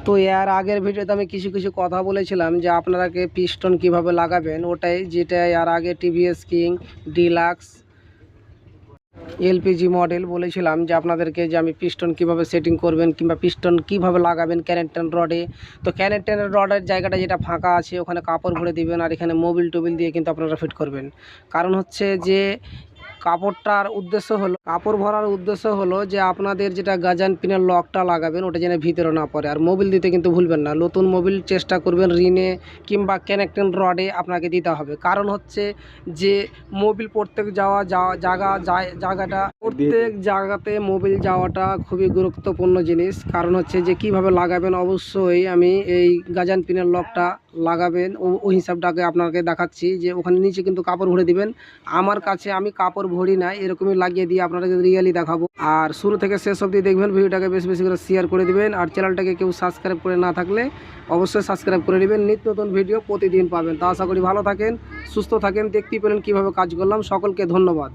তো এর আগের ভিডিওতে আমি কিছু কিছু কথা বলেছিলাম যে আপনারাকে পিস্টন কিভাবে লাগাবেন, ওটাই যেটা এর আগে TVS king deluxe LPG model বলেছিলাম যে আপনাদেরকে যে আমি পিস্টন কিভাবে সেটিং করবেন কিংবা পিস্টন কিভাবে লাগাবেন ক্যানেক্টর রডে। তো ক্যানেক্টর রডের জায়গাটা যেটা ফাঁকা আছে ওখানে কাপড় ভরে দিবেন আর এখানে মোবিল টোবিল দিয়ে কিন্তু আপনারা ফিট করবেন। কারণ হচ্ছে যে কাপড়টার উদ্দেশ্য হলো, কাপড় ভরার উদ্দেশ্য হলো যে আপনাদের যেটা গাজান পিনের লকটা লাগাবেন ওটা যেন ভিতরে না পড়ে। আর মোবিল দিতে কিন্তু ভুলবেন না, নতুন মোবিল চেষ্টা করবেন রিনে কিংবা কানেক্টিং রডে আপনাকে দিতে হবে। কারণ হচ্ছে যে মোবিল প্রত্যেক প্রত্যেক জায়গাতে মোবিল যাওয়াটা খুবই গুরুত্বপূর্ণ জিনিস। কারণ হচ্ছে যে কিভাবে লাগাবেন অবশ্যই আমি এই গাজান পিনের লকটা লাগাবেন ওই হিসাবটাকে আপনাকে দেখাচ্ছি। যে ওখানে নিচে কিন্তু কাপড় ভরে দিবেন। আমার কাছে আমি কাপড় ভরি না, এরকমই লাগিয়ে দিয়ে আপনাদেরকে রিয়েলি দেখাবো। আর শুরু থেকে শেষ অবধি দেখবেন, ভিডিওটাকে বেশি বেশি করে শেয়ার করে দিবেন। আর চ্যানেলটাকে কেউ সাবস্ক্রাইব করে না থাকলে অবশ্যই সাবস্ক্রাইব করে নেবেন, নিত্য নতুন ভিডিও প্রতিদিন পাবেন। তা আশা করি ভালো থাকেন, সুস্থ থাকেন। দেখতেই পেলেন কীভাবে কাজ করলাম। সকলকে ধন্যবাদ।